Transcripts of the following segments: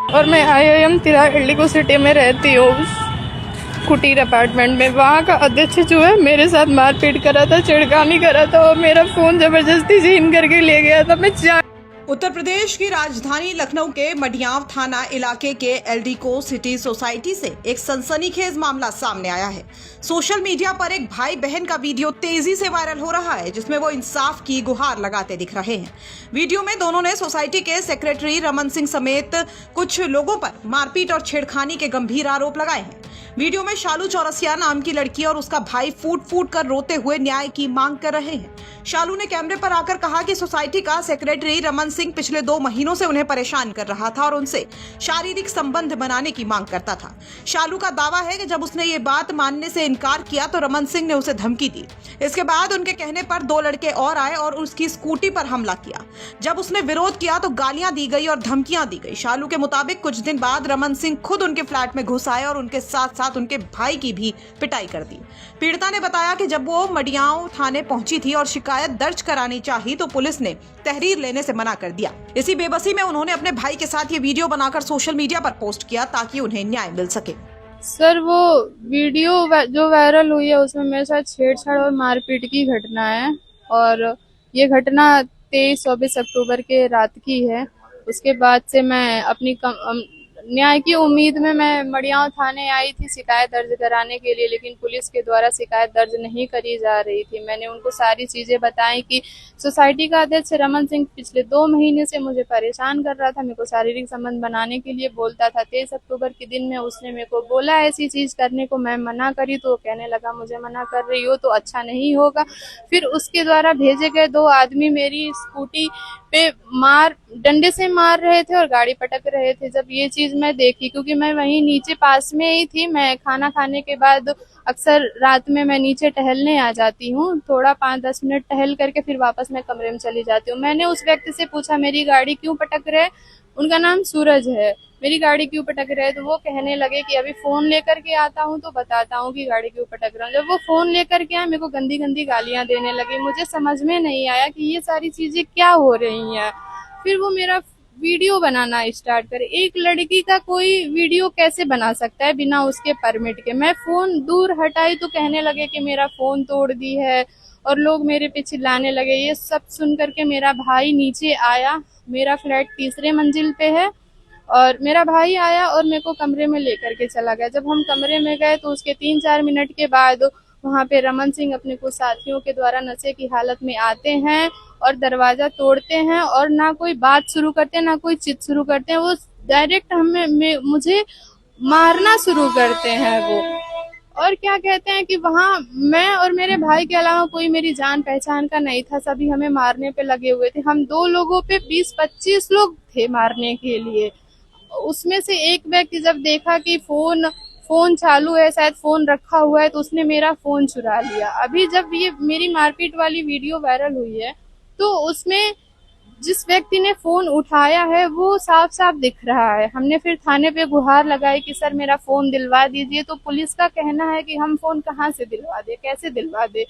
और मैं IIM तिराहा एल्डिको सिटी में रहती हूँ, कुटीर अपार्टमेंट में। वहाँ का अध्यक्ष जो है मेरे साथ मारपीट करा था, छिड़कानी करा था और मेरा फोन जबरदस्ती छीन करके ले गया था। मैं उत्तर प्रदेश की राजधानी लखनऊ के मडियाव थाना इलाके के एल्डिको सिटी सोसाइटी से एक सनसनीखेज मामला सामने आया है। सोशल मीडिया पर एक भाई बहन का वीडियो तेजी से वायरल हो रहा है, जिसमें वो इंसाफ की गुहार लगाते दिख रहे हैं। वीडियो में दोनों ने सोसाइटी के सेक्रेटरी रमन सिंह समेत कुछ लोगों पर मारपीट और छेड़खानी के गंभीर आरोप लगाए हैं। वीडियो में शालू चौरसिया नाम की लड़की और उसका भाई फूट फूट कर रोते हुए न्याय की मांग कर रहे हैं। शालू ने कैमरे पर आकर कहा कि सोसाइटी का सेक्रेटरी रमन सिंह पिछले 2 महीनों से उन्हें परेशान कर रहा था और उनसे शारीरिक संबंध बनाने की मांग करता था। शालू का दावा है कि जब उसने ये बात मानने से इनकार किया तो रमन सिंह ने उसे धमकी दी। इसके बाद उनके कहने पर 2 लड़के और आए और उसकी स्कूटी पर हमला किया। जब उसने विरोध किया तो गालियां दी गई और धमकियां दी गई। शालू के मुताबिक कुछ दिन बाद रमन सिंह खुद उनके फ्लैट में घुस आए और उनके साथ साथ उनके भाई की भी पिटाई कर दी। पीड़िता ने बताया कि जब वो मडियाव थाने पहुंची थी और शिकायत दर्ज करानी चाही तो पुलिस ने तहरीर लेने से मना कर दिया। इसी बेबसी में उन्होंने अपने भाई के साथ ये वीडियो बनाकर सोशल मीडिया पर पोस्ट किया ताकि उन्हें न्याय मिल सके। सर, वो वीडियो जो वायरल हुई है उसमें मेरे साथ छेड़छाड़ और मारपीट की घटना है और ये घटना 23-24 अक्टूबर के रात की है। उसके बाद से मैं अपनी न्याय की उम्मीद में मैं मडियाव थाने आई थी शिकायत दर्ज कराने के लिए, लेकिन पुलिस के द्वारा शिकायत दर्ज नहीं करी जा रही थी। मैंने उनको सारी चीजें बताई कि सोसाइटी का अध्यक्ष रमन सिंह पिछले 2 महीने से मुझे परेशान कर रहा था, मेरे को शारीरिक संबंध बनाने के लिए बोलता था। 23 अक्टूबर के दिन में उसने मेरे को बोला ऐसी चीज करने को, मैं मना करी तो कहने लगा मुझे मना कर रही हो तो अच्छा नहीं होगा। फिर उसके द्वारा भेजे गए 2 आदमी मेरी स्कूटी पे डंडे से मार रहे थे और गाड़ी पटक रहे थे। जब ये चीज मैं देखी, क्योंकि मैं वहीं नीचे पास में ही थी, मैं खाना खाने के बाद अक्सर रात में मैं नीचे टहलने आ जाती हूँ, थोड़ा 5-10 मिनट टहल करके फिर वापस मैं कमरे में चली जाती हूँ। मैंने उस व्यक्ति से पूछा मेरी गाड़ी क्यों पटक रहे, उनका नाम सूरज है, मेरी गाड़ी क्यों पटक रहे, तो वो कहने लगे कि अभी फोन लेकर के आता हूँ तो बताता हूँ कि गाड़ी क्यों पटक रहा हूँ। जब वो फोन लेकर के आए मेरे को गंदी गंदी गालियां देने लगे। मुझे समझ में नहीं आया कि ये सारी चीजें क्या हो रही हैं। फिर वो मेरा वीडियो बनाना स्टार्ट करे। एक लड़की का कोई वीडियो कैसे बना सकता है बिना उसके परमिट के। मैं फोन दूर हटाई तो कहने लगे कि मेरा फोन तोड़ दी है और लोग मेरे पे चिल्लाने लगे। ये सब सुन करके मेरा भाई नीचे आया, मेरा फ्लैट 3रे मंजिल पे है, और मेरा भाई आया और मेरे को कमरे में लेकर के चला गया। जब हम कमरे में गए तो उसके 3-4 मिनट के बाद वहाँ पे रमन सिंह अपने कुछ साथियों के द्वारा नशे की हालत में आते हैं और दरवाजा तोड़ते हैं और ना कोई बात शुरू करते हैं ना कोई चित शुरू करते हैं, वो डायरेक्ट मुझे मारना शुरू करते हैं वो। और क्या कहते हैं कि वहाँ मैं और मेरे भाई के अलावा कोई मेरी जान पहचान का नहीं था, सभी हमें मारने पे लगे हुए थे। हम 2 लोगों पे 20-25 लोग थे मारने के लिए। उसमें से एक व्यक्ति जब देखा कि फोन चालू है, शायद फोन रखा हुआ है, तो उसने मेरा फोन चुरा लिया। अभी जब ये मेरी मारपीट वाली वीडियो वायरल हुई है तो उसमें जिस व्यक्ति ने फोन उठाया है वो साफ साफ दिख रहा है। हमने फिर थाने पे गुहार लगाई कि सर मेरा फोन दिलवा दीजिए, तो पुलिस का कहना है कि हम फोन कहाँ से दिलवा दे, कैसे दिलवा दे,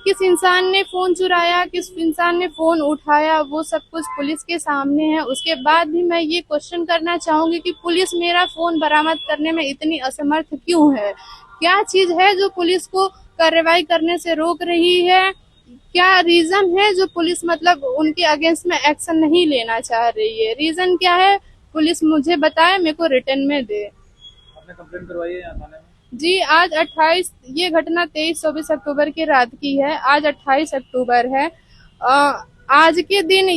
किस इंसान ने फोन चुराया, किस इंसान ने फोन उठाया, वो सब कुछ पुलिस के सामने है। उसके बाद भी मैं ये क्वेश्चन करना चाहूंगी कि पुलिस मेरा फोन बरामद करने में इतनी असमर्थ क्यों है? क्या चीज है जो पुलिस को कार्रवाई करने से रोक रही है? क्या रीजन है जो पुलिस मतलब उनके अगेंस्ट में एक्शन नहीं लेना चाह रही है? रीजन क्या है? पुलिस मुझे बताए, मेरे को रिटर्न में दे। आपने कंप्लेंट करवाई है थाने में? जी, आज 28, ये घटना 23-24 अक्टूबर की रात की है। आज 28 अक्टूबर है। आज के दिन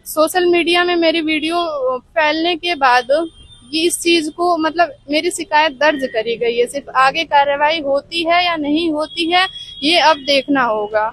सोशल मीडिया में मेरी वीडियो फैलने के बाद ये इस चीज को मतलब मेरी शिकायत दर्ज करी गई है। सिर्फ आगे कार्रवाई होती है या नहीं होती है ये अब देखना होगा।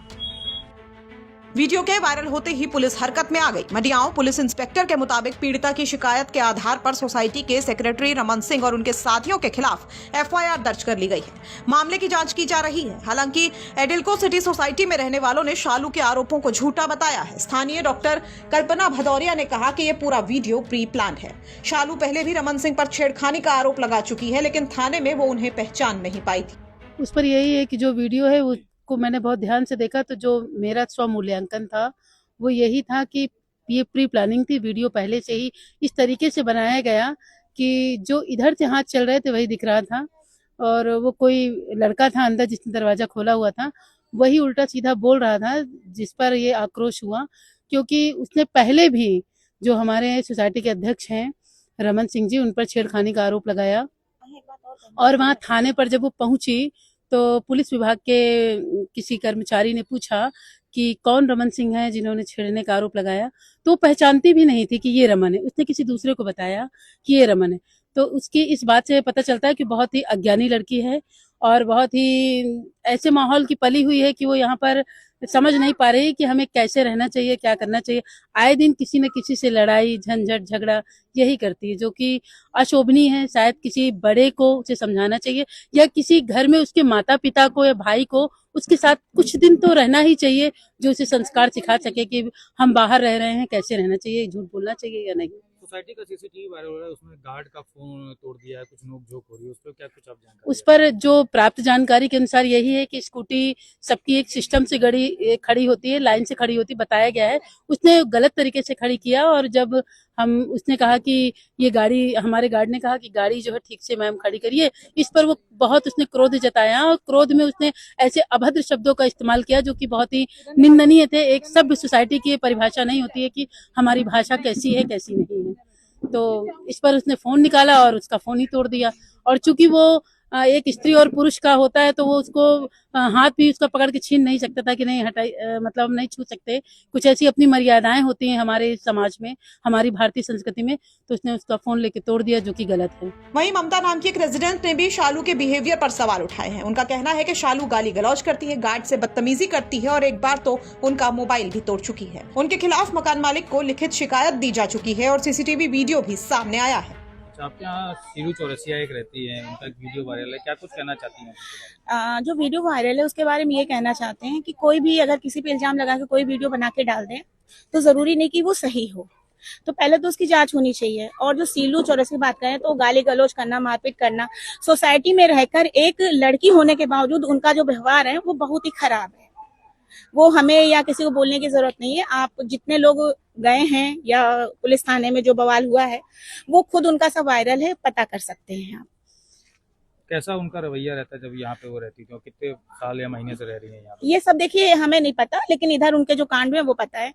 वीडियो के वायरल होते ही पुलिस हरकत में आ गई। मडियाव पुलिस इंस्पेक्टर के मुताबिक पीड़िता की शिकायत के आधार पर सोसाइटी के सेक्रेटरी रमन सिंह और उनके साथियों के खिलाफ FIR दर्ज कर ली गई है। मामले की जांच की जा रही है। हालांकि एल्डिको सिटी सोसाइटी में रहने वालों ने शालू के आरोपों को झूठा बताया है। स्थानीय डॉक्टर कल्पना भदौरिया ने कहा कि यह पूरा वीडियो प्री प्लान है। शालू पहले भी रमन सिंह पर छेड़खानी का आरोप लगा चुकी है, लेकिन थाने में वो उन्हें पहचान नहीं पाई थी। उस पर यही है कि जो वीडियो है वो को मैंने बहुत ध्यान से देखा तो जो मेरा स्वमूल्यांकन था वो यही था कि ये प्री प्लानिंग थी, वीडियो पहले से ही इस तरीके से बनाया गया कि जो इधर से हाथ चल रहे थे वही दिख रहा था, और वो कोई लड़का था अंदर जिसने दरवाजा खोला हुआ था, वही उल्टा सीधा बोल रहा था, जिस पर ये आक्रोश हुआ। क्योंकि उसने पहले भी जो हमारे सोसाइटी के अध्यक्ष हैं रमन सिंह जी, उन पर छेड़खानी का आरोप लगाया, और वहां थाने पर जब वो पहुंची तो पुलिस विभाग के किसी कर्मचारी ने पूछा कि कौन रमन सिंह है जिन्होंने छेड़ने का आरोप लगाया, तो वो पहचानती भी नहीं थी कि ये रमन है। उसने किसी दूसरे को बताया कि ये रमन है। तो उसकी इस बात से पता चलता है कि बहुत ही अज्ञानी लड़की है और बहुत ही ऐसे माहौल की पली हुई है कि वो यहाँ पर समझ नहीं पा रही कि हमें कैसे रहना चाहिए, क्या करना चाहिए। आए दिन किसी न किसी से लड़ाई झंझट झगड़ा यही करती है, जो कि अशोभनीय है। शायद किसी बड़े को उसे समझाना चाहिए, या किसी घर में उसके माता पिता को या भाई को उसके साथ कुछ दिन तो रहना ही चाहिए, जो उसे संस्कार सिखा सके कि हम बाहर रह रहे हैं, कैसे रहना चाहिए, झूठ बोलना चाहिए या नहीं। सोसाइटी का सीसीटीवी वायरल हो रहा है, उसमें गार्ड का फोन तोड़ दिया है, कुछ नोक-झोंक हो रही है, उस पर क्या कुछ आप जानकारी? उस पर जो प्राप्त जानकारी के अनुसार यही है कि स्कूटी सबकी एक सिस्टम से खड़ी होती है, लाइन से खड़ी होती, बताया गया है। उसने गलत तरीके से खड़ी किया, और जब उसने कहा कि ये गाड़ी, हमारे गार्ड ने कहा कि गाड़ी जो है ठीक से मैम खड़ी करिए, इस पर वो बहुत उसने क्रोध जताया, और क्रोध में उसने ऐसे अभद्र शब्दों का इस्तेमाल किया जो कि बहुत ही निंदनीय थे। एक सभ्य सोसाइटी की परिभाषा नहीं होती है कि हमारी भाषा कैसी है कैसी नहीं है। तो इस पर उसने फोन निकाला और उसका फोन ही तोड़ दिया। और चूंकि वो एक स्त्री और पुरुष का होता है, तो वो उसको हाथ भी उसका पकड़ के छीन नहीं सकता था कि नहीं हटाई, मतलब नहीं छू सकते। कुछ ऐसी अपनी मर्यादाएं होती हैं हमारे समाज में, हमारी भारतीय संस्कृति में, तो उसने उसका फोन लेके तोड़ दिया, जो कि गलत है। वहीं ममता नाम की एक रेजिडेंट ने भी शालू के बिहेवियर पर सवाल उठाए हैं। उनका कहना है कि शालू गाली गलौज करती है, गार्ड से बदतमीजी करती है और एक बार तो उनका मोबाइल भी तोड़ चुकी है। उनके खिलाफ मकान मालिक को लिखित शिकायत दी जा चुकी है और सीसीटीवी वीडियो भी सामने आया है। आपके यहाँ सीरू चौरसिया एक रहती है, उनका एक वीडियो वायरल है, क्या कुछ कहना चाहती हैं? जो वीडियो वायरल है उसके बारे में ये कहना चाहते हैं कि कोई भी अगर किसी पे इल्जाम लगा के कोई वीडियो बना के डाल दे तो जरूरी नहीं कि वो सही हो, तो पहले तो उसकी जांच होनी चाहिए। और जो सीलू चौरसिया की बात करें तो गाली गलौज करना, मारपीट करना, सोसाइटी में रहकर एक लड़की होने के बावजूद उनका जो व्यवहार है वो बहुत ही खराब है। वो हमें या किसी को बोलने की जरूरत नहीं है। आप जितने लोग गए हैं या पुलिस थाने में जो बवाल हुआ है वो खुद उनका सब वायरल है, पता कर सकते हैं आप। कैसा उनका रवैया रहता है जब यहाँ पे वो रहती थी, कितने साल या महीने से रह रही है यहाँ पे? ये सब देखिए हमें नहीं पता, लेकिन इधर उनके जो कांड हुए वो पता है।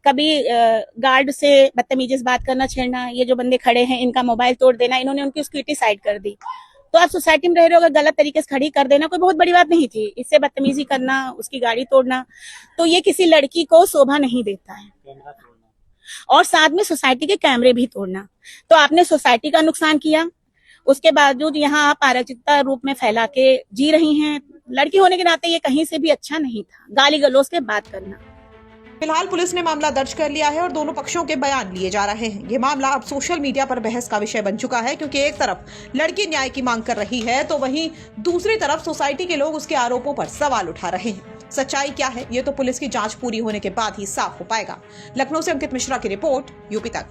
कभी गार्ड से बदतमीजी से बात करना, छेड़ना, ये जो बंदे खड़े हैं इनका मोबाइल तोड़ देना, इन्होंने उनकी स्कूटी साइड कर दी। तो आप सोसाइटी में रह रहे हो, अगर गलत तरीके से खड़ी कर देना कोई बहुत बड़ी बात नहीं थी। इससे बदतमीजी करना, उसकी गाड़ी तोड़ना, तो ये किसी लड़की को शोभा नहीं देता है। और साथ में सोसाइटी के कैमरे भी तोड़ना, तो आपने सोसाइटी का नुकसान किया। उसके बावजूद यहाँ आप अराजकता रूप में फैला के जी रही हैं। लड़की होने के नाते ये कहीं से भी अच्छा नहीं था, गाली गलौज के बात करना। फिलहाल पुलिस ने मामला दर्ज कर लिया है और दोनों पक्षों के बयान लिए जा रहे हैं। ये मामला अब सोशल मीडिया पर बहस का विषय बन चुका है, क्योंकि एक तरफ लड़की न्याय की मांग कर रही है तो वहीं दूसरी तरफ सोसाइटी के लोग उसके आरोपों पर सवाल उठा रहे हैं। सच्चाई क्या है ये तो पुलिस की जांच पूरी होने के बाद ही साफ हो पाएगा। लखनऊ से अंकित मिश्रा की रिपोर्ट, यूपी तक।